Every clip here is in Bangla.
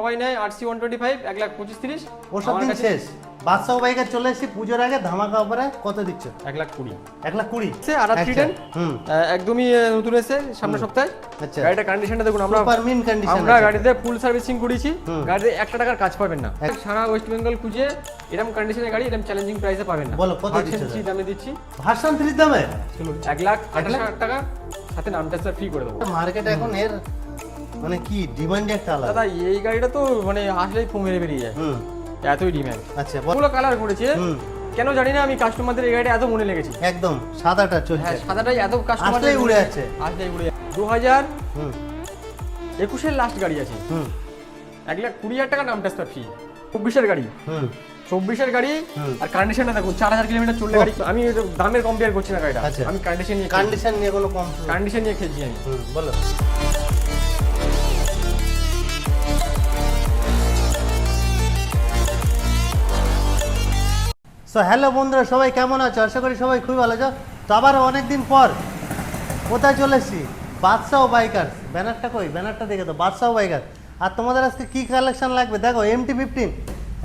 সবাই নেয় আরসি 125 1,25,30 ওসব দিন শেষ। বাদশাহ বাইকার চলে এসেছি পুজোর আগে, ধামাকা অফারে কত দিচ্ছ? 1,20,000 1,20,000 আর থ্রিডেন একদমই নতুন এসে সামনের সপ্তাহে। আচ্ছা, গাড়িটা কন্ডিশনটা দেখুন, আমরা সুপার মিন কন্ডিশন। আমরা গাড়িতে ফুল সার্ভিসিং করেছি, গাড়িতে 1 টাকার কাজ পাবেন না। সারা ওয়েস্ট বেঙ্গল খুঁজে এরকম কন্ডিশনের গাড়ি এরকম চ্যালেঞ্জিং প্রাইসে পাবেন না। বলো কত দিচ্ছ? ভার্সন 3 দামে দিচ্ছি। ভার্সন 3 দামে চলুন 1,28,000 টাকা সাথে নাম ট্যাক্স ফ্রি করে দেবো। মার্কেটে এখন এর মানে কি ডিমান্ড একটা আলাদা। দাদা এই গাড়িটা তো মানে আসলেই ফোন মেরে বেরিয়ে যায়, এতই ডিমান্ড। আচ্ছা, পুরো কালার করেছে, কেন জানি না আমি কাস্টমারদের এই গাড়িটা এত মনে লেগেছে। একদম সাদাটা চলছে। হ্যাঁ, সাদাটাই এত কাস্টমার আসলেই উড়ে যাচ্ছে। আসলেই উড়ে যাচ্ছে। 2021 লাস্ট গাড়ি আছে, 1,20,000 টাকা নাম ট্যাক্স ফ্রি। 24 গাড়ি, 24 গাড়ি। আর কন্ডিশনটা দেখুন, 4,000 কিলোমিটার চললে গাড়ি। আমি দামের কম্পেয়ার করছি না গাড়িটা, আমি কন্ডিশন নিয়ে কোনো কম কন্ডিশন নিয়ে খেলছি আমি। বলো। সো হ্যালো বন্ধুরা, সবাই কেমন আছো? আশা করি সবাই খুবই ভালো আছো। তো আবার অনেকদিন পর কোথায় চলে এসেছি? বাদশাহ বাইকার্স। ব্যানারটা কই? ব্যানারটা দেখে তো, বাদশাহ বাইকার। আর তোমাদের আজকে কি কালেকশন লাগবে দেখো। MT-15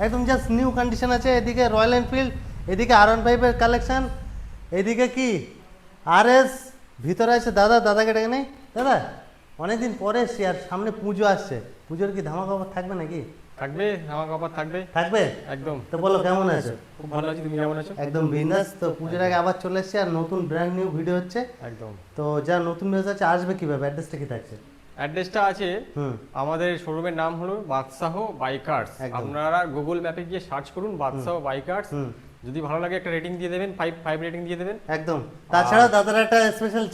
একদম জাস্ট নিউ কন্ডিশন আছে। এদিকে রয়্যাল এনফিল্ড, এদিকে R15 এর কালেকশন, এদিকে কি RS, ভিতরে আছে দাদাকে ডেকে নেই। দাদা অনেকদিন পরে এসছি, আর সামনে পুজো আসছে। পুজোর কি ধামাকা অফার থাকবে নাকি? থাকবে, আমার কপার থাকবে। থাকবে একদম। তো বলো কেমন আছো? খুব ভালো আছি, তুমি কেমন আছো? একদম বিন্দাস। তো পুজোর আগে আবার চলে এসেছি, আর নতুন ব্র্যান্ড নিউ ভিডিও হচ্ছে। একদম। তো যা নতুন ভিডিও আছে আসবে কিভাবে? অ্যাড্রেসটা কি থাকছে? অ্যাড্রেসটা আছে, আমাদের শোরুমের নাম হলো বাদশাহ বাইকার্স। আপনারা গুগল ম্যাপে গিয়ে সার্চ করুন বাদশাহ বাইকার্স। যদি ভালো লাগে একটা রেটিং দিয়ে দেবেন, 5 রেটিং দিয়ে দেবেন। একদম। তাছাড়া দাদার একটা স্পেশাল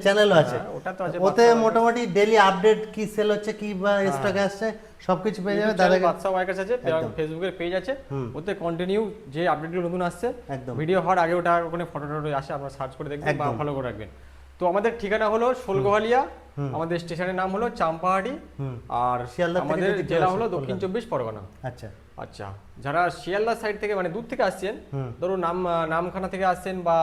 চ্যানেলও আছে, ওটা তো আছে। ওতে মোটামুটি ডেইলি আপডেট কি সেল হচ্ছে, কি বা স্টকে আসছে সবকিছু পেয়ে যাবে। দাদাকে বাদশাহ বাইকার্স আছে, ফেসবুকের পেজ আছে, ওতে কন্টিনিউ যে আপডেটগুলো নতুন আসছে, একদম ভিডিও হওয়ার আগে ওটা ওখানে ফটো আসে, আপনারা সার্চ করে দেখবেন বা ফলো করে রাখবেন। তো আমাদের ঠিকানা হলো শোলগোহালিয়া, আমাদের স্টেশনের নাম হলো চাম্পাহাটি, আর আমাদের জেলা হলো দক্ষিণ 24 পরগনা। আচ্ছা আচ্ছা, যারা শিয়ালদা সাইড থেকে মানে দূর থেকে আসছেন, ধরুন নামখানা থেকে আসছেন বা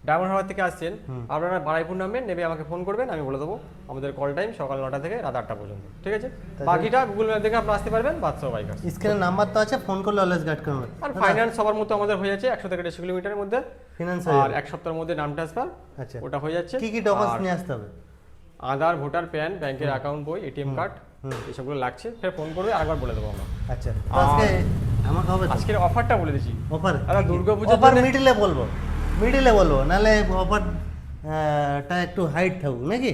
ডায়মন্ড হারবার থেকে আসছেন, আপনারা বারাইপুর নামবেন, নেবে আমাকে ফোন করবেন, আমি বলে দেবো। আমাদের কল টাইম সকাল 9টা থেকে রাত 8টা পর্যন্ত, ঠিক আছে? বাকিটা গুগল ম্যাপ দেখে আপনারা আসতে পারবেন। বাদশাহ বাইকার্স স্ক্রিনে নাম্বার তো আছে, ফোন করলে অলওয়েজ গাইড করবে। আর ফাইন্যান্স সবার মতো আমাদের হয়ে যাচ্ছে 100 থেকে 150 কিলোমিটারের মধ্যে ফিনান্স, আর 1 সপ্তাহের মধ্যে নাম ট্রান্সফার। আচ্ছা, ওটা হয়ে যাচ্ছে। কি কি ডকুমেন্টস নিয়ে আসতে হবে? আধার, ভোটার, প্যান, ব্যাংকের অ্যাকাউন্ট বই, এটিএম কার্ড, এসবগুলো লাগছে। ফের ফোন করবে, আরেকবার বলে দেবো আমরা। আচ্ছা, আজকে আমাকে হবে আজকের অফারটা বলে দিচ্ছি। অফার দাদা দুর্গাপূজা অফার মিডিলে বলবো, নাহলে অফার টা একটু হাইট থাকুক নাকি?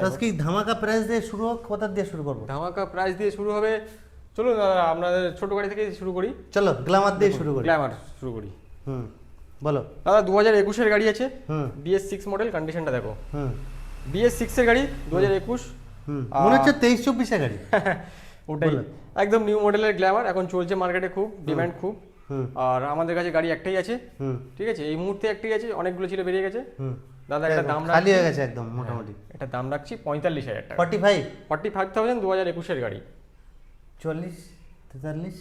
আজকে ধামাকা প্রাইস দিয়ে শুরু হোক। কোথা দিয়ে শুরু করবো? ধামাকা প্রাইস দিয়ে শুরু হবে। চলুন আপনাদের ছোট গাড়ি থেকে শুরু করি। চলো গ্ল্যামার দিয়ে শুরু করি। গ্ল্যামার শুরু করি। বলো দাদা 2021 এর গাড়ি আছে, BS6 মডেল। কন্ডিশনটা দেখো, BS6 এর গাড়ি 2021। মনে হচ্ছে 23-24 এর গাড়ি। ওটাই একদম নিউ মডেলের গ্ল্যামার, এখন চলছে মার্কেটে, খুব ডিমান্ড খুব। আর আমাদের কাছে গাড়ি একটাই আছে, ঠিক আছে? এই মুহূর্তে একটাই আছে, অনেকগুলো ছিল বেরিয়ে গেছে। দাদা এটা দাম খালি হয়ে গেছে একদম মোটামুটি। এটা দাম রাখছি 45,000 টাকা। 45,000 2021 এর গাড়ি। 40-43।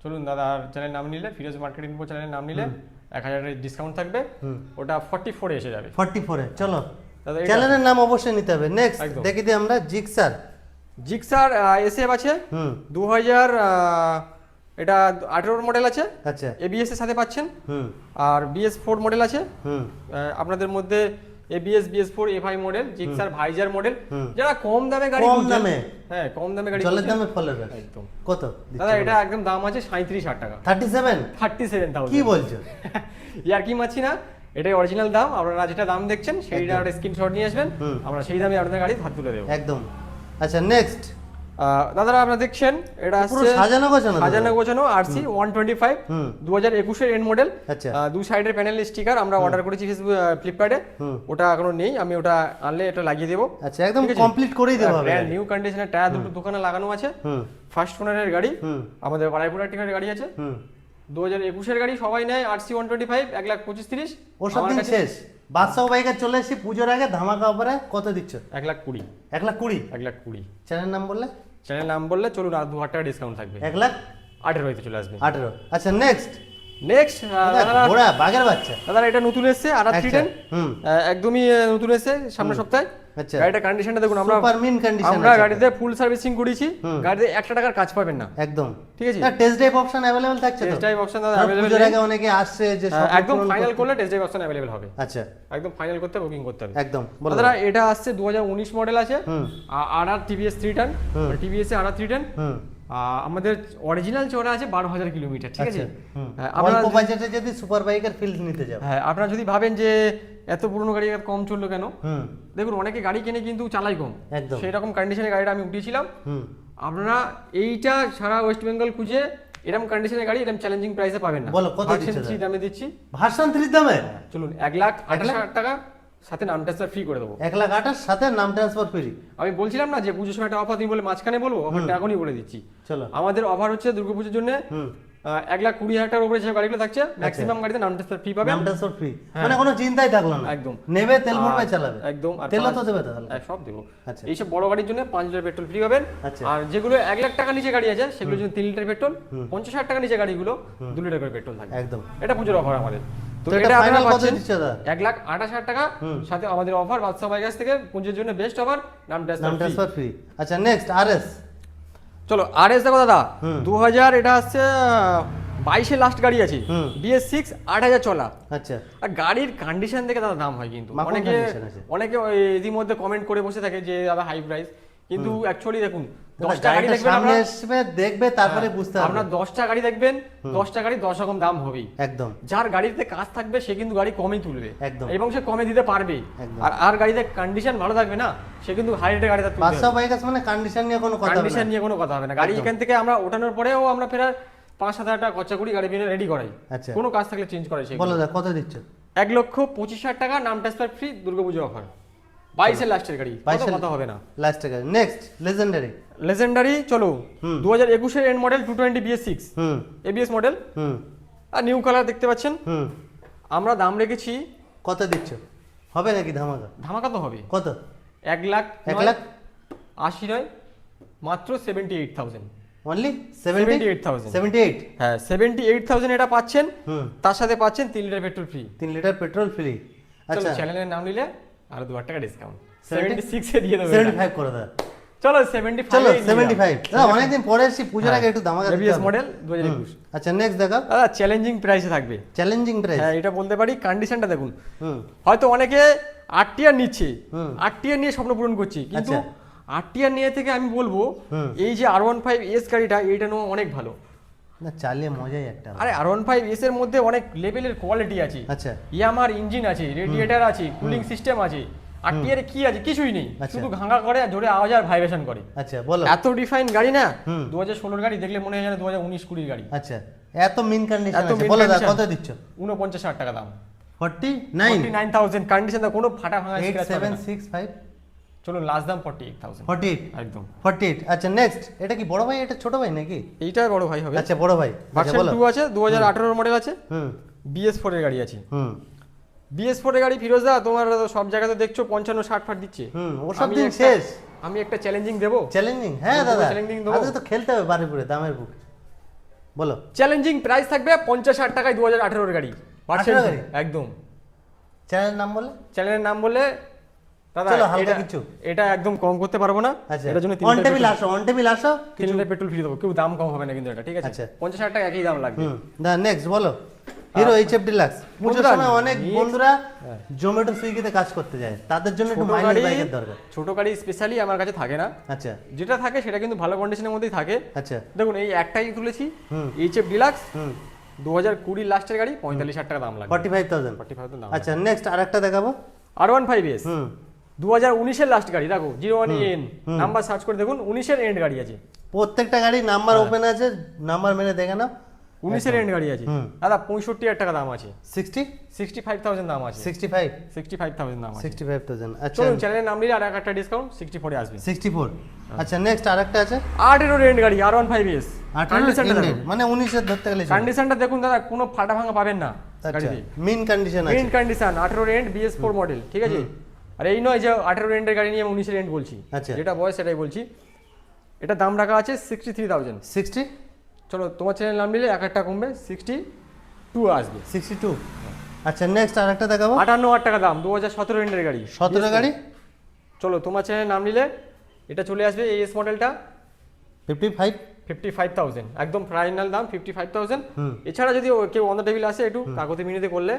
চলুন দাদা, আর চ্যানেল নাম নিলে, ফিরোজ মার্কেট ইনফো চ্যানেলের নাম নিলে 1000 এর ডিসকাউন্ট থাকবে, ওটা 44 এসে যাবে। 44 এ চলো, চ্যানেলের নাম অবশ্যই নিতে হবে। নেক্সট দেখি দিই আমরা জিক্সার এসএফ আছে 2000, এটা 18 মডেল আছে। আচ্ছা, এবিএস এর সাথে পাচ্ছেন। আর BS4 মডেল আছে আপনাদের মধ্যে, ABS BS4 FI model, Gixxer visor model. যারা কম দামে গাড়ি, কম দামে, হ্যাঁ কম দামে গাড়ি, জলের দামে ফলের রস। একদম। কত দাদা এটা একদম দাম আছে 37,000 টাকা। 37,000 কি বলছো? ইয়ার কি মাছি না, এটাই অরিজিনাল দাম। আপনারা যেটা দাম দেখছেন সেইটা একটা স্ক্রিনশট নিয়ে আসবেন, আমরা সেই দামে আপনাদের গাড়ি হাত তুলে দেবো একদম। আচ্ছা নেক্সট দাদারা আপনারা দেখছেন, এটা আসছে সাজানো গোছানো আরসি 125 2021 এর এন্ড মডেল। আচ্ছা, দু সাইডের প্যানেল স্টিকার আমরা অর্ডার করেছি ফ্লিপকার্টে, ওটা এখনো নেই, আমি ওটা আনলে এটা লাগিয়ে দেবো। আচ্ছা, একদম কমপ্লিট করেই দেবো হবে। নিউ কন্ডিশনের টায়ার দুটো দোকানে লাগানো আছে, ফার্স্ট ওনারের গাড়ি, আমাদের বারাইপুর টিকারের গাড়ি আছে। 2021 এর গাড়ি, সবাই নেয় আরসি 125 1,25,30। ওসব দিন শেষ। বাদশাহ বাইকার চলে এসেছি পুজোর আগে, ধামাকা অফারে কত দিচ্ছ? 1,20,000। 1,20,000 চ্যানেল নাম বললে? চ্যানেল নাম বললে চলুন আর 2,000 টাকা ডিসকাউন্ট থাকবে, 1,18,000 চলে আসবে। 18। আচ্ছা নেক্সট দাদা বাঘের বাচ্চা। দাদা এটা নতুন এসেছে, আর থ্রিডেন একদমই নতুন এসেছে সামনের সপ্তাহে। আচ্ছা। গাড়িটা কন্ডিশনটা দেখুন, আমরা সুপার মিন কন্ডিশন আমরা গাড়িতে ফুল সার্ভিসিং করেছি, গাড়িতে 1 টাকার কাজ পাবেন না একদম। ঠিক আছে। টেস্ট ড্রাইভ অপশন अवेलेबल থাকছে তো? টেস্ট ড্রাইভ অপশন দাদা কারণ अवेलेबल পুজোর আগে অনেকে আসছে যে সব একদম ফাইনাল করলে টেস্ট ড্রাইভ অপশন अवेलेबल হবে। আচ্ছা একদম ফাইনাল করতে বুকিং করতে হবে একদম বলো দাদা। এটা আসছে 2019 মডেল আছে, আর টিভিএস 310, টিভিএস আর 310। আমাদের অরিজিনাল চড়া আছে 12,000 কিলোমিটার, ঠিক আছে। অল্প বাজেটে যদি সুপার বাইকের ফিল নিতে যাও, হ্যাঁ আপনারা যদি ভাবেন যে এত পুরনো গাড়ি এত কম চললো কেন, দেখুন অনেকে গাড়ি কিনে কিন্তু চালাই কম, একদম সেই রকম কন্ডিশনে গাড়িটা আমি উঠিয়েছিলাম। আপনারা এইটা সারা ওয়েস্ট বেঙ্গল খুঁজে এরকম কন্ডিশনের গাড়ি এরকম চ্যালেঞ্জিং প্রাইসে পাবেন না। বলো কত ভার্সন দিচ্ছ? 3 দামে দিচ্ছি। ভার্সন 3 দামে? চলুন 1,28,000 টাকা সাথে নাম ট্রান্সফার ফ্রি করে দেবো। 1,28,000 সাথে নাম ট্রান্সফার ফ্রি। আমি বলছিলাম না যে পুজোর সময় একটা অফার দিই বলে মাঝখানে বলবো, অফারটা এখনই বলে দিচ্ছি। চলো। আমাদের অফার হচ্ছে দুর্গাপুজোর জন্য 1,20,000 টাকার উপরে যে গাড়িগুলো থাকছে ম্যাক্সিমাম গাড়িতে নাম ট্রান্সফার ফ্রি পাবেন। নাম ট্রান্সফার ফ্রি মানে কোনো চিন্তাই থাকলো না, একদম নেবে তেল ভরবে চালাবে একদম। আর তেলও তো দেবে তাহলে? সব দেবো। আচ্ছা। এইসব বড় গাড়ির জন্য 5 লিটার পেট্রোল ফ্রি পাবেন। আচ্ছা। আর যেগুলো 1,00,000 টাকা নিচে গাড়ি আছে সেগুলোর জন্য 3 লিটার পেট্রোল, 50,000 টাকা নিচে গাড়িগুলো 2 লিটার করে পেট্রোল থাকে। একদম। এটা পুজোর অফার আমাদের। তো তো এটা এটা আপনারা ফাইনাল কত পাচ্ছেন দিচ্ছ দাদা? 1,28,000 টাকা সাথে আমাদের অফার বাদশা ভাই কাছ থেকে পুজোর জন্য বেস্ট অফার নাম নাম ট্রান্সফার ফ্রি। Transfer free. আচ্ছা নেক্সট আরএস। চলো আরএস দেখো দাদা, 2000 এটা আসছে 22 এর লাস্ট গাড়ি আছে, BS6 8,000 চলা। আচ্ছা। আর গাড়ির কন্ডিশন দেখে দাদা দাম হয় কিন্তু মাখন অনেকে condition আছে। অনেকে ইতিমধ্যে কমেন্ট করে বসে থাকে যে দাদা হাই প্রাইস, কিন্তু অ্যাকচুয়ালি দেখুন 10টা গাড়ি গাড়িটা দেখবেন সামনে আপনারা, আসবে দেখবে তারপরে বুঝতে হবে। আপনারা 10টা গাড়ি দেখবেন, 10টা গাড়ি 10 রকম দাম হবেই। একদম যার গাড়িতে কাজ থাকবে সে কিন্তু গাড়ি কমই তুলবে একদম। এবং সে কমে দিতে পারবে। একদম। আর গাড়িতে কন্ডিশন ভালো থাকবে না, সে কিন্তু হাই রেটের গাড়িটা তুলবে। 500 বাইক আছে মানে কন্ডিশন নিয়ে কোনো কথা হবে কন্ডিশন না। নিয়ে কোনো কথা হবে না। গাড়ি একদম। এখান থেকে আমরা ওঠানোর পরেও আমরা ফের 5-7 হাজার টাকা খরচা করি গাড়ি কিনে রেডি করাই। আচ্ছা। কোনো কাজ থাকলে চেঞ্জ করাই। বলো দা কত দিচ্ছ? 1,25,000 টাকা নাম ট্রান্সফার ফ্রি দুর্গাপুজো অফার। 22 এর লাস্টের গাড়ি, কত কথা হবে না। লাস্ট টাকা। Next legendary. লেজেন্ডারি চলো 2021 এর এন্ড মডেল 220 BS6 ABS মডেল, আর নিউ কালার দেখতে পাচ্ছেন। আমরা দাম রেখেছি, কত দিচ্ছ? হবে নাকি ধামাকা? ধামাকা তো হবে। কত? 1,80,000 নয়, মাত্র 78,000 অনলি 78,000 78। হ্যাঁ 78,000 এটা পাচ্ছেন। তার সাথে পাচ্ছেন 3 litre petrol free. 3 litre petrol free. আচ্ছা, আচ্ছা চ্যানেলের নাম নিলে আরো 2 টাকা ডিসকাউন্ট 76 এ দিয়ে দেবো। 75 করে দাও। চলো 75 চলো 75। দাদা অনেকদিন পরে এসেছি, পুজোর আগে একটু ধামাকা দিতে ABS হবে। মডেল 2021। আচ্ছা নেক্সট দেখাও। দাদা চ্যালেঞ্জিং প্রাইসে থাকবে। Challenging price. হ্যাঁ এটা বলতে পারি, কন্ডিশনটা দেখুন। হয়তো অনেকে 8 টিয়ার নিচ্ছে, 8 টিয়ার নিয়ে স্বপ্ন পূরণ করছি, কিন্তু আচ্ছা। 8 টিয়ার নিয়ে থেকে আমি বলবো এই যে R15S গাড়িটা এটা নেওয়া অনেক ভালো। না চালিয়ে মজাই একটা। আরে R15S এর মধ্যে অনেক লেভেলের কোয়ালিটি আছে। আচ্ছা। ইয়ামার ইঞ্জিন আছে, রেডিয়েটার আছে, কুলিং সিস্টেম আছে। 8 টিয়ারে কি আছে? কিছুই নেই, আচ্ছা। শুধু ঘাঙা করে আর জোরে আওয়াজ আর ভাইব্রেশন করে। আচ্ছা বলো। এত ডিফাইন গাড়ি না, 2016 গাড়ি দেখলে মনে হয় যেন 2019-20 গাড়ি। আচ্ছা এত মিন কন্ডিশন এত আছে। min বলো দা condition। কত দিচ্ছ? 49,000 টাকা দাম। 49 49,000 কন্ডিশন দা, কোনো ফাটা ভাঙা স্ক্র্যাচ পাবে না। 8765 চলুন লাস্ট দাম 48,000। 48 একদম 48। আচ্ছা নেক্সট এটা কি বড় ভাই, এটা ছোট ভাই নাকি? এইটা বড় ভাই হবে। আচ্ছা বড় ভাই। আচ্ছা ভার্সন বলো। 2 আছে, 2018 মডেল আছে, BS4 এর গাড়ি আছে। BS4 এর গাড়ি ফিরোজা, তোমার সব জায়গাতে দেখছো 55-60 ফাট দিচ্ছে। ওসব দিন শেষ। আমি একটা চ্যালেঞ্জিং দেবো। চ্যালেঞ্জিং? হ্যাঁ দাদা চ্যালেঞ্জিং দেবো। আজকে তো খেলতে হবে বাড়িপুরে দামের বুক। বলো। চ্যালেঞ্জিং প্রাইস থাকবে 50,000 টাকায় 2018 এর গাড়ি। ভার্সন 18 গাড়ি? একদম। চ্যানেলের নাম বলে? চ্যানেলের নাম বলে দাদা চলো হালকা এটা- কিছু। এটা একদম কম করতে পারবো না। আচ্ছা এটার জন্য অন টেবিল আসো, অন টেবিল আসো। 3 লিটার পেট্রোল ফ্রি দেবো, কেউ দাম কম হবে না কিন্তু এটা, ঠিক আছে। আচ্ছা। 50,000 টাকা একই দাম লাগবে। দা নেক্সট বলো। Hero HF deluxe. পুজোর বন্ধুরা, সময় অনেক next- বন্ধুরা জোম্যাটো সুইগিতে কাজ করতে যায়, তাদের জন্য একটু ছোট মাইলেজ গাড়ি, বাইকের দরকার। ছোট গাড়ি স্পেশালি আমার কাছে থাকে না। আচ্ছা যেটা থাকে সেটা কিন্তু ভালো কন্ডিশনের মধ্যেই থাকে। আচ্ছা দেখুন এই একটাই তুলেছি, এইচএফ ডিলাক্স 2020 লাস্টের গাড়ি, 45,000 টাকা দাম লাগবে। 45,000। 45,000 দাম। আচ্ছা নেক্সট আরেকটা দেখাবো। R15S 2019 এর লাস্ট গাড়ি, দেখো 01N নাম্বার সার্চ করে দেখুন, 19 এর এন্ড গাড়ি আছে। প্রত্যেকটা গাড়ি নাম্বার ওপেন আছে, নাম্বার মেনে দেখে নাও। 19 এর এন্ড গাড়ি আছে দাদা, 65,000 টাকা দাম আছে। 60 65,000 দাম আছে। 65 65,000 দাম আছে। 65,000। আচ্ছা চলুন চ্যানেলের নাম নিলে আর একটা ডিসকাউন্ট 64 এ আসবে। 64। আচ্ছা নেক্সট আরেকটা আছে 18 এর এন্ড গাড়ি R15S। 18 মানে 19 এর ধরতে গেলে কন্ডিশনটা দেখুন দাদা, কোনো ফাটা ভাঙা পাবেন না আচ্ছা গাড়িতে। মিন কন্ডিশন আছে। Main condition 18 end BS4 model, ঠিক আছে। আর এই নয় যে 18 এন্ডের গাড়ি নিয়ে আমি 19 এন্ড বলছি, আচ্ছা। যেটা বয়স সেটাই বলছি। এটা দাম রাখা আছে 63,000। 60 চলো তোমার চ্যানেল নাম নিলে 1 কমবে, 62 আসবে। 62। আচ্ছা নেক্সট আরেকটা দেখাবো। 58,000 টাকা দাম, 2017 এন্ডের গাড়ি। 17 গাড়ি চলো তোমার চ্যানেল নাম নিলে এটা চলে আসবে এস মডেলটা 55 55,000 একদম ফাইনাল দাম 55,000। হুম। এছাড়া যদি কেউ অন দ্য টেবিল আসে একটু কাগজে মিনিতে করলে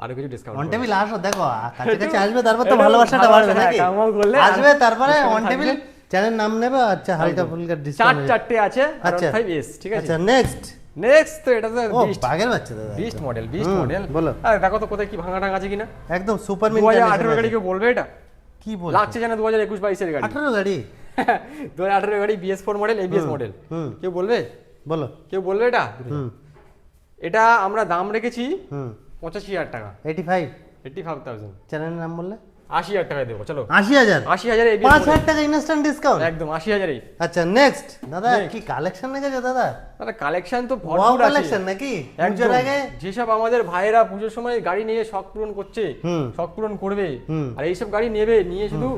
আরো কিছু ডিসকাউন্ট অন টেবিল আসো, দেখো কাছে কাছে আসবে, তারপর তো একটু ভালোবাসাটা বাড়বে ভালোবাসা, নাকি? হ্যাঁ, কামাও করলে আসবে তারপরে discount অন টেবিল থাকবে। চ্যানেল নাম নেবে, আচ্ছা হালকা ফুলকা ডিসকাউন্ট। চারটে আছে আচ্ছা। 5S, ঠিক আছে। আচ্ছা নেক্সট। নেক্সট তো এটা তো ও বিস্ট বাগের বাচ্চা দাদা, মডেল হুম, মডেল বলো। দেখো তো কোথায় কি ভাঙা টাঙা আছে কিনা। একদম সুপার মিন 2018 গাড়ি কেউ বলবে এটা? কি বল, লাগছে যেন 2021-22 এর গাড়ি। 18 গাড়ি 2018 গাড়ি BS4 মডেল, ABS মডেল। হুম। কেউ বলবে? বলো। কেউ বলবে এটা? হুম এটা আমরা দাম রেখেছি হুম 85,000 টাকা, 85। 85,000। চ্যানেলের নাম বললে 80,000 টাকায় দেবো, চলো 80,000। 80,000 ABS 5,000 টাকা ইনস্ট্যান্ট ডিসকাউন্ট। একদম 80,000-এই। আচ্ছা নেক্সট দাদা, Next। কি কালেকশন রেখেছো দাদা? দাদা কালেকশন তো ওয়াও ভরপুর আছে কালেকশন নাকি পুজোর একদম। আগে? যেসব আমাদের ভাইয়েরা পুজোর সময় গাড়ি নিয়ে শখ পূরণ করছে, হুম। শখ পূরণ করবে, হুম। আর এইসব গাড়ি নেবে, নিয়ে শুধু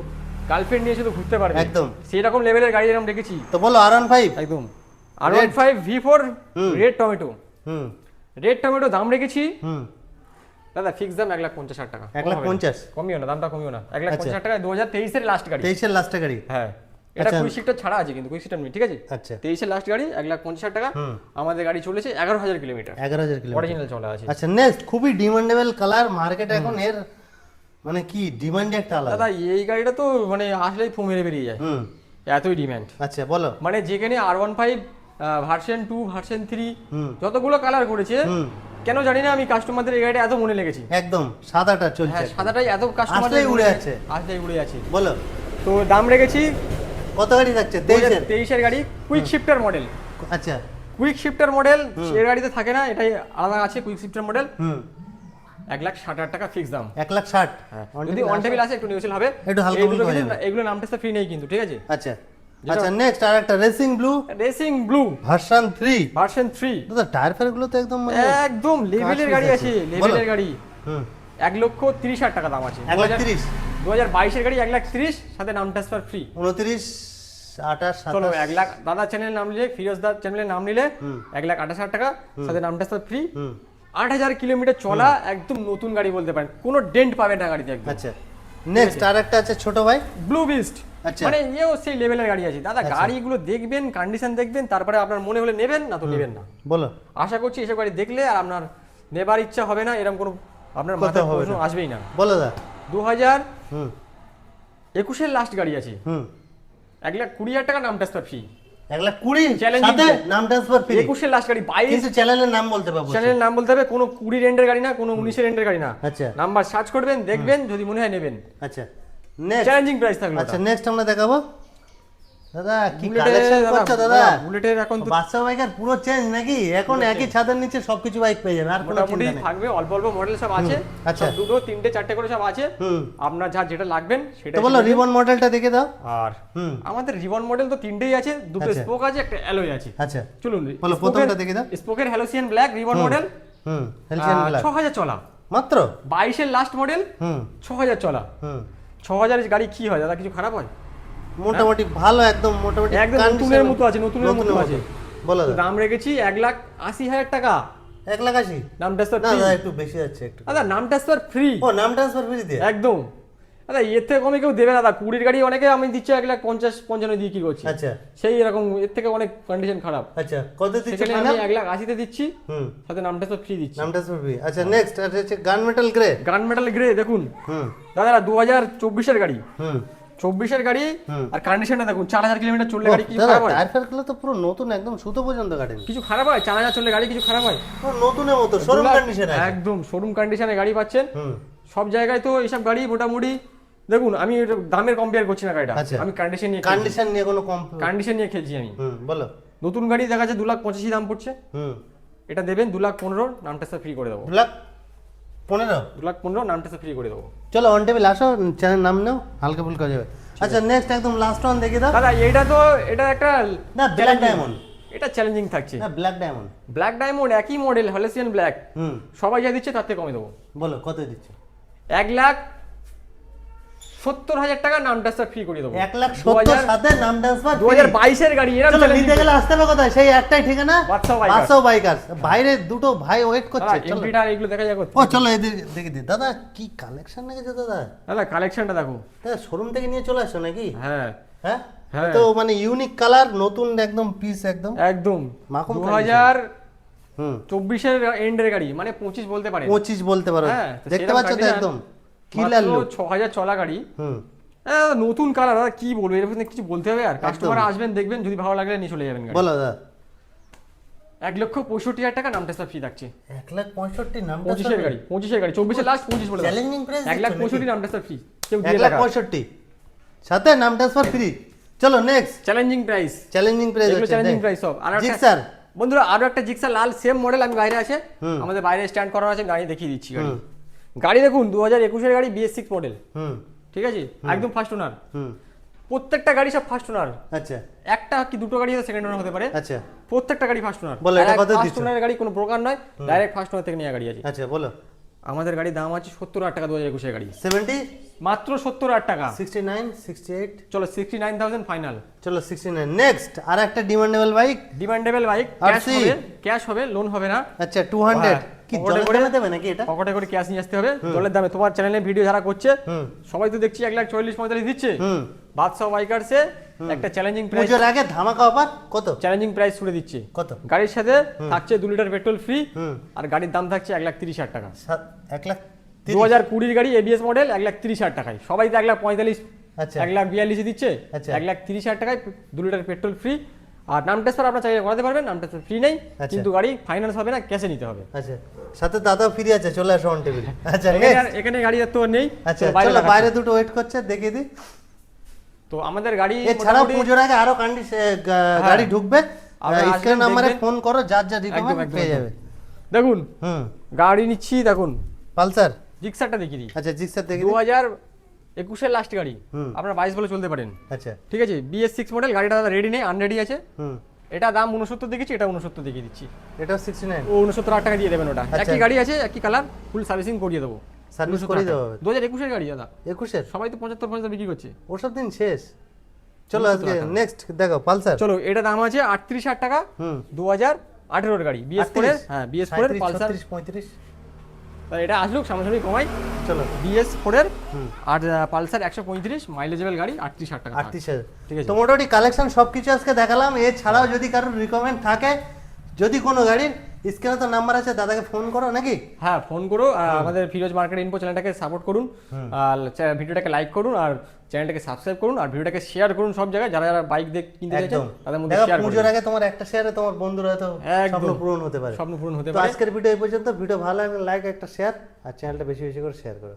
গার্লফ্রেন্ড নিয়ে শুধু ঘুরতে পারবে, একদম। সেই রকম লেভেলের গাড়ি এরকম রেখেছি তো বলো R15। একদম। R15 V4 হুম। রেড টমেটো, হুম রেড টমেটো দাম রেখেছি হুম দাদা ফিক্স দাম 1,50,000 টাকা। 1,50,000 কমিও না, দামটা কমিও না, 1,50,000 টাকায় 2023 এর লাস্ট গাড়ি। 23 এর লাস্টের গাড়ি। হ্যাঁ, এটা আচ্ছা। কুইক শিফটার ছাড়া আছে, কিন্তু কুইক শিফটার নেই, ঠিক আছে। আচ্ছা 23 এর লাস্ট গাড়ি 1,50,000 টাকা। হুম। আমাদের গাড়ি চলেছে 11,000 কিলোমিটার, 11,000 কিলোমিটার। অরিজিনাল চলা আছে। আচ্ছা নেক্সট, খুবই ডিমান্ডেবল কালার মার্কেট এখন, এর মানে কি ডিমান্ড একটা আলাদা। দাদা এই গাড়িটা তো মানে আসলেই ফু মেরে বেরিয়ে যায়, হুম এতই ডিমান্ড। আচ্ছা বলো। মানে যেখানে R15 ভার্সন 2 ভার্সন 3 হুম। যতগুলো কালার করেছে, হুম। কেন জানি না আমি কাস্টমারদের এই গাড়িটা এত মনে লেগেছি। একদম সাদাটা চলছে হ্যাঁ, এখন। সাদাটাই এত কাস্টমারদের আসলেই উড়ে আছে। আসলেই উড়ে আছে। বলো তো দাম রেখেছি কত গাড়ি থাকছে? 23 এর। 2023 এর গাড়ি, কুইক শিফটার মডেল। আচ্ছা কুইক শিফটার মডেল এর গাড়িতে থাকে না, এটাই আলাদা আছে কুইক শিফটার মডেল। হুম 1,60,000 টাকা ফিক্স দাম। 1,60,000। যদি অন টেবিল আসে একটু নিউসেল হবে, একটু হালকা এই ফুলকা দুটো হয়ে কিন্তু যাবে। এগুলো নামটা ফ্রি নেই কিন্তু, ঠিক আছে। আচ্ছা আচ্ছা নেক্সট আর একটা racing blue racing blue version 3। Version 3 দাদা টায়ার ফায়ার গুলো তো একদম মানে একদম লেভেলের গাড়ি আছে, লেভেলের গাড়ি। হুম 1,30,000 টাকা দাম আছে। 1,30,000 2022 এর গাড়ি 1,30,000 সাথে নাম ট্রান্সফার ফ্রি। 29 28 চলো 27 1,00,000 দাদা চ্যানেল নাম নিলে, ফিরোজ দা চ্যানেলের নাম নিলে 1,28,000 টাকা সাথে নাম ট্রান্সফার ফ্রি। হুম 8,000 কিলোমিটার চলা, একদম নতুন গাড়ি বলতে পারেন, কোনো ডেন্ট পাবে না গাড়িতে একদম। আচ্ছা নেক্সট আর একটা আছে ছোট ভাই ব্লু বিস্ট, আচ্ছা। মানে এও সেই লেভেলের গাড়ি আছে দাদা। গাড়িগুলো দেখবেন, কন্ডিশন দেখবেন, তারপরে আপনার মনে হলে নেবেন, না তো নেবেন না। বলো। আশা করছি এসব গাড়ি দেখলে আর আপনার নেবার ইচ্ছা হবে না, এরকম কোনো আপনার কথা মাথায় হবে প্রশ্ন না। আসবেই না। বলো দা। 2021 এর লাস্ট গাড়ি আছে, হুম 1,20,000 টাকা নাম ট্রান্সফার ফ্রি। 1,20,000 Challenging সাথে কে? নাম ট্রান্সফার ফ্রি। 21 এর লাস্ট গাড়ি, 22 কিন্তু চ্যানেলের নাম বলতে পারবো। চ্যানেলের নাম বলতে হবে, কোনো 20 রেন্ডের গাড়ি না, কোনো 19 রেন্ডের গাড়ি না। আচ্ছা নাম্বার সার্চ করবেন, দেখবেন, যদি মনে হয় নেবেন। আচ্ছা নেক্সট। চ্যালেঞ্জিং প্রাইস থাকলো। আচ্ছা নেক্সট আমরা দেখাবো দাদা কি বুলেটের কালেকশন করছো দাদা। বুলেটের এখন তো বাচ্চা বাইকের পুরো চেঞ্জ নাকি? এখন একই ছাদের নিচে সবকিছু বাইক পেয়ে যাবেন, আর কোনো মোটামুটি চিন্তা নেই। থাকবে, অল্প অল্প মডেল সব আছে। আচ্ছা। সব দুটো, তিনটে, চারটে করে সব আছে। হুম আপনার যা যেটা লাগবেন সেটা তো বলো রিবন মডেলটা দেখে দাও। আর হুম আমাদের রিবন মডেল তো তিনটেই আছে, দুটো আচ্ছা। স্পোক আছে, একটা অ্যালয় আছে। আচ্ছা চলুন বলো, প্রথমটা দেখে দাও। স্পোকের হ্যালোসিয়ান ব্ল্যাক রিবন মডেল, হুম হেলসিয়ান ব্ল্যাক 6,000 চলা, মাত্র। 22 এর লাস্ট মডেল, হুম 6,000 চলা। হুম 6,000 গাড়ি কি হয় দাদা, কিছু খারাপ হয়? মোটামুটি ভালো, একদম মোটামুটি একদম নতুনের মতো আছে, নতুনের মতো আছে। বলো তো দাদা। দাম রেখেছি 1,80,000 টাকা 1,80,000 নাম ট্রান্সফার না ফ্রি। দাদা একটু বেশি যাচ্ছে একটু। দাদা নাম ট্রান্সফার ফ্রি, ও নাম ট্রান্সফার ফ্রি দিয়ে একদম। দাদা এর থেকে কমে কেউ দেবে না দাদা। 20 গাড়ি অনেকে আমি দিচ্ছি 1,50,55 দিয়ে কি করছি, আচ্ছা সেই এরকম এর থেকে অনেক কন্ডিশন খারাপ। আচ্ছা কত দিচ্ছে সেখানে আমি ফাইনাল? 1,80,000 দিচ্ছি, হুম সাথে নাম ট্রান্সফার ফ্রি দিচ্ছি। নাম ট্রান্সফার ফ্রি। আচ্ছা নেক্সট আর হচ্ছে গান মেটাল গ্রে। গান মেটাল গ্রে দেখুন হুম দাদা, 2024 এর গাড়ি, হুম 24 এর গাড়ি, হুম। আর কন্ডিশনটা দেখুন, 4,000 কিলোমিটার চললে গাড়ি কিছু দাদা খারাপ হয়? টায়ার ফায়ার গুলো তো পুরো নতুন, একদম সুতো পর্যন্ত কাটেনি। কিছু খারাপ হয়? 4,000 চললে গাড়ি কিছু খারাপ হয়? পুরো নতুনের মতো শোরুম কন্ডিশন আছে। একদম শোরুম কন্ডিশনে গাড়ি পাচ্ছেন। হুম সব জায়গায় তো এইসব গাড়ি মোটামুটি দেখুন, আমি এটা দামের কম্পেয়ার করছি না গাড়িটা, আচ্ছা। আমি কন্ডিশন নিয়ে কন্ডিশন নিয়ে কোনো কম। কন্ডিশন নিয়ে খেলছি আমি। হুম বলো। নতুন গাড়ি দেখা যাচ্ছে 2,85,000 দাম পড়ছে, হুম এটা দেবেন 2,15,000, নামটা ফ্রি করে দেবো। 2,15,000 2,15,000 নামটা ফ্রি করে দেবো। চলো অন টেবিল আসো, চ্যানেল নাম নাও, হালকা ফুলকা হয়ে যাবে। আচ্ছা নেক্সট একদম লাস্ট ওয়ান দেখে দাও। দাদা এইটা তো এটা একটা না ব্ল্যাক ডায়মন্ড, এটা চ্যালেঞ্জিং থাকছে। না ব্ল্যাক ডায়মন্ড। ব্ল্যাক ডায়মন্ড একই মডেল, হ্যালোসিয়ান ব্ল্যাক, হুম সবাই যা দিচ্ছে তার থেকে কমে দেবো। বলো কত দিচ্ছ? 70,000 টাকা নাম ট্রান্সফার ফ্রি করে দেবো। 1,70,000 সাথে নাম ট্রান্সফার 2022 এর গাড়ি এরা চলো নিতে গেলে আসতে হবে কোথায়? সেই একটাই ঠিকানা, বাদশাহ বাইকার্স। বাদশাহ বাইকার্স। বাইরে দুটো ভাই ওয়েট করছে। চলো এমপিটা এগুলো দেখা যাক। ও চলো এদিকে দেখে দি। দাদা কি কালেকশন রেখেছো দাদা? দাদা কালেকশনটা দেখো। দাদা শোরুম থেকে নিয়ে চলে আসছো নাকি? হ্যাঁ হ্যাঁ হ্যাঁ। তো মানে ইউনিক কালার, নতুন একদম পিস একদম একদম মাখন 2024 এর এন্ডের গাড়ি, মানে 25 বলতে পারেন। 25 বলতে পারো। হ্যাঁ, তো দেখতে সেরকম পাচ্ছ তো condition, একদম কিলার মাত্র লুক। 6000 চলা গাড়ি। নতুন কালার, দাদা কি বলবো, এর মধ্যে কিছু বলতে হবে? আর কাস্টমার আসবেন দেখবেন, যদি ভালো লাগলে নিয়ে চলে যাবেন গাড়ি। বলো দাদা। 1,65,000 টাকা নাম ট্রান্সফার ফ্রি থাকছে। 1,65,000 নাম 25 এর গাড়ি, 25 এর গাড়ি, 24 এর লাস্ট 25 বলে দাও। চ্যালেঞ্জিং প্রাইস 1,65,000 নাম ট্রান্সফার ফ্রি, কেউ দিয়ে টাকা। 1,65,000 সাথে নাম ট্রান্সফার ফ্রি। চলো next challenging price, challenging price এগুলো হচ্ছে চ্যালেঞ্জিং প্রাইস সব। আর একটা জিক্সার বন্ধুরা, আরো একটা জিক্সার লাল সেম মডেল আমি বাইরে আছে, আমাদের বাইরে স্ট্যান্ড করা আছে, গাড়ি দেখিয়ে দিচ্ছি। গাড়ি গাড়ি দেখুন 2021 এর গাড়ি, BS6 মডেল। ঠিক আছে, একদম ফার্স্ট ওনার। প্রত্যেকটা গাড়ি সব ফার্স্ট ওনার। আচ্ছা একটা কি দুটো গাড়ি সেকেন্ড ওনার হতে পারে। আচ্ছা প্রত্যেকটা গাড়ি ফার্স্ট ওনার। বলো এটা কত দিচ্ছ? ফার্স্ট ওনারের গাড়ি কোনো ব্রোকার নয়, ডাইরেক্ট ফার্স্ট ওনার থেকে নেওয়া গাড়ি আছে। আচ্ছা বলো। আমাদের গাড়ির দাম আছে 70,000 টাকা, 2021 এর গাড়ি 70 মাত্র 70,000 টাকা। 69 68 চলো 69,000 ফাইনাল। চলো 69 নেক্সট। আর একটা demandable bike, demandable bike, cash হবে, লোন হবে না। আচ্ছা 200 কি পকেটে জলের করে দামে দেবে নাকি এটা? পকেটে করে ক্যাশ নিয়ে আসতে হবে, জলের দামে। তোমার চ্যানেলে ভিডিও যারা করছে সবাই তো দেখছি 1,40,45 দিচ্ছে। বাদশাহ বাইকার্সে একটা চ্যালেঞ্জিং প্রাইস, পুজোর আগে ধামাকা অফার কত? চ্যালেঞ্জিং প্রাইস ছুড়ে দিচ্ছে। কত? গাড়ির সাথে থাকছে 2 লিটার পেট্রোল ফ্রি, আর গাড়ির দাম থাকছে 1,30,000 টাকা। 1,30,000 2020 গাড়ি, ABS মডেল, 1,30,000 টাকায়। সবাই তো 1,45,000 আচ্ছা 1,42,000 দিচ্ছে। আচ্ছা। 1,30,000 টাকায় 2 লিটার পেট্রোল ফ্রি, আর নাম ট্রান্সফার আপনার চাইলে করাতে পারবেন, নাম ট্রান্সফার ফ্রি নেই, আচ্ছা। কিন্তু গাড়ি ফাইন্যান্স হবে না, ক্যাশে নিতে হবে। আচ্ছা সাথে দাদাও ফ্রি আছে, চলে আসো অন টেবিল। আচ্ছা এখানে গাড়ি আর তো নেই। আচ্ছা তো বাইরে চলো লাগাচ্ছি। বাইরে দুটো ওয়েট করছে, দেখিয়ে দিই। তো আমাদের গাড়ি এছাড়াও মোটামুটি- পুজোর আগে আরো গাড়ি ঢুকবে, আপনারা স্ক্রিন আসবেন, নাম্বারে দেখবেন। ফোন করো, যার যা একদম, রিকমেন্ড একদম, পেয়ে একদম। যাবে। দেখুন গাড়ি নিচ্ছি, দেখুন পালসার। জিক্সারটা দেখিয়ে দিই। আচ্ছা জিক্সার দেখিয়ে দিই। 2021 এর লাস্ট গাড়ি, আপনারা 22 বলে চলতে পারেন। আচ্ছা ঠিক আছে, BS6 মডেল, গাড়িটা রেডি নেই, আনরেডি আছে। হুম এটা দাম 69 দেখেছি, এটা 69 দেখিয়ে দিচ্ছি। এটাও 69 ও 69,000 টাকা দিয়ে দেবেন। ওটা আচ্ছা। একই গাড়ি আছে, একই কালার, ফুল সার্ভিসিং করিয়ে দেবো। সার্ভিস করে দেওয়া হবে। 2021 এর গাড়ি দাদা, 21-এর সবাই তো 75 বিক্রি করছে। ওসব দিন শেষ। চলো 69 আজকে টাকা। নেক্সট দেখো পালসার। চলো এটা দাম আছে 38,000 টাকা, 2018 এর গাড়ি, BS4 এর। হ্যাঁ BS4 এর পালসার। 35 এটা আসুক সামনাসামনি কমাই। চলো BS4 এর আর পালসার 135 মাইলেজেবল গাড়ি, 38,000 টাকা। 38,000। ঠিক আছে। তো মোটামুটি কালেকশন সবকিছু আজকে দেখালাম। এছাড়াও যদি কারোর রিকমেন্ড থাকে, যদি কোনো গাড়ির, স্ক্রিনে তো নাম্বার আছে, দাদাকে ফোন করো নাকি? হ্যাঁ ফোন করো, আর আমাদের ফিরোজ মার্কেট ইনফো চ্যানেলটাকে সাপোর্ট করুন, আর ভিডিওটাকে লাইক করুন, আর চ্যানেলটাকে সাবস্ক্রাইব করুন, আর ভিডিওটাকে শেয়ার করুন সব জায়গায়। যারা যারা বাইক কিনতে চাইছেন তাদের মধ্যে দেখো শেয়ার পুজোর করুন। আগে তোমার একটা শেয়ারে তোমার বন্ধুরা হয়তো একদম। স্বপ্ন পূরণ হতে পারে। স্বপ্ন পূরণ হতে তো পারে। আজকের ভিডিও এই পর্যন্ত। ভিডিও ভালো লাগলে লাইক, একটা শেয়ার, আর চ্যানেলটা বেশি বেশি করে শেয়ার করো।